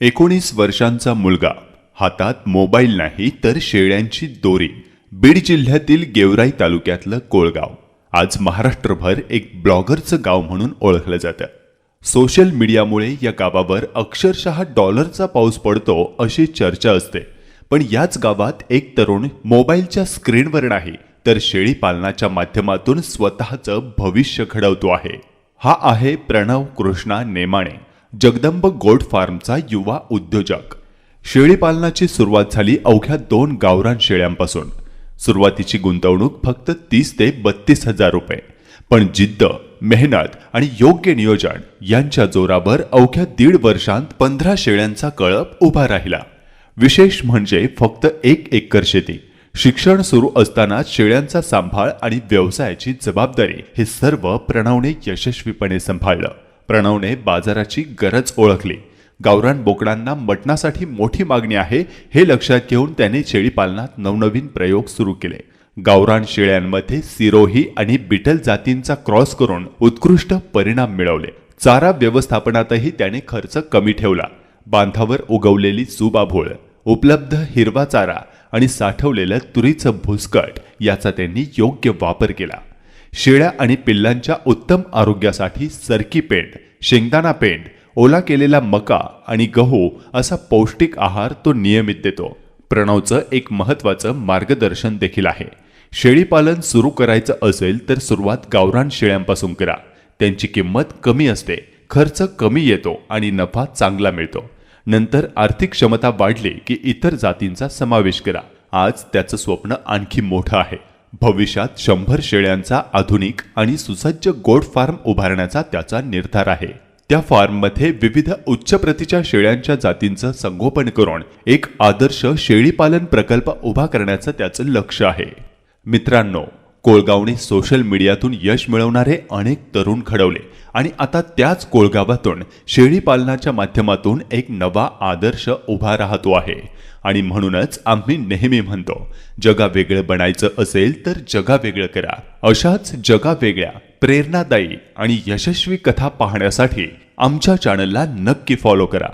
19 वर्षांचा मुलगा, हातात मोबाईल नाही तर शेळ्यांची दोरी. बीड जिल्ह्यातील गेवराई तालुक्यातलं कोळगाव आज महाराष्ट्रभर एक ब्लॉगरचं गाव म्हणून ओळखलं जातं. सोशल मीडियामुळे या गावावर अक्षरशः डॉलरचा पाऊस पडतो अशी चर्चा असते. पण याच गावात एक तरुण मोबाईलच्या स्क्रीनवर नाही तर शेळी पालनाच्या माध्यमातून स्वतःचं भविष्य घडवतो आहे. हा आहे प्रणव कृष्णा नेमाणे, जगदंब गोट फार्मचा युवा उद्योजक. शेळी पालनाची सुरुवात झाली अवघ्या 2 गावरान शेळ्यांपासून. सुरुवातीची गुंतवणूक फक्त 30 ते 32 हजार रुपये. पण जिद्द, मेहनत आणि योग्य नियोजन यांच्या जोरावर अवघ्या 1.5 वर्षांत 15 शेळ्यांचा कळप उभा राहिला. विशेष म्हणजे फक्त 1 एकर शेती, शिक्षण सुरू असताना शेळ्यांचा सांभाळ आणि व्यवसायाची जबाबदारी हे सर्व प्रणवने यशस्वीपणे सांभाळलं. प्रणवने बाजाराची गरज ओळखली. गावरान बोकडांना मटणासाठी मोठी मागणी आहे हे लक्षात घेऊन त्याने शेळीपालनात नवनवीन प्रयोग सुरू केले. गावरान शेळ्यांमध्ये सिरोही आणि बिटल जातींचा क्रॉस करून उत्कृष्ट परिणाम मिळवले. चारा व्यवस्थापनातही त्याने खर्च कमी ठेवला. बांधावर उगवलेली सुबाभोळ, उपलब्ध हिरवा चारा आणि साठवलेलं तुरीचं भुसकट याचा त्यांनी योग्य वापर केला. शेळ्या आणि पिल्लांच्या उत्तम आरोग्यासाठी सरकी पेंड, शेंगदाणा पेंड, ओला केलेला मका आणि गहू असा पौष्टिक आहार तो नियमित देतो. प्रणवचं एक महत्त्वाचं मार्गदर्शन देखील आहे. शेळीपालन सुरू करायचं असेल तर सुरुवात गावरान शेळ्यांपासून करा. त्यांची किंमत कमी असते, खर्च कमी येतो आणि नफा चांगला मिळतो. नंतर आर्थिक क्षमता वाढली की इतर जातींचा समावेश करा. आज त्याचं स्वप्न आणखी मोठं आहे. भविष्यात 100 शेळ्यांचा आधुनिक आणि सुसज्ज गोट फार्म उभारण्याचा त्याचा निर्धार आहे. त्या फार्ममध्ये विविध उच्च प्रतीच्या शेळ्यांच्या जातींचं संगोपन करून एक आदर्श शेळीपालन प्रकल्प उभा करण्याचं त्याचं लक्ष आहे. मित्रांनो, कोळगावने सोशल मीडियातून यश मिळवणारे अनेक तरुण घडवले आणि आता त्याच कोळगावातून शेळीपालनाच्या माध्यमातून एक नवा आदर्श उभा राहतो आहे. आणि म्हणूनच आम्ही नेहमी म्हणतो, जगावेगळं बनायचं असेल तर जगावेगळं करा. अशाच जगावेगळ्या, प्रेरणादायी आणि यशस्वी कथा पाहण्यासाठी आमच्या चॅनलला नक्की फॉलो करा.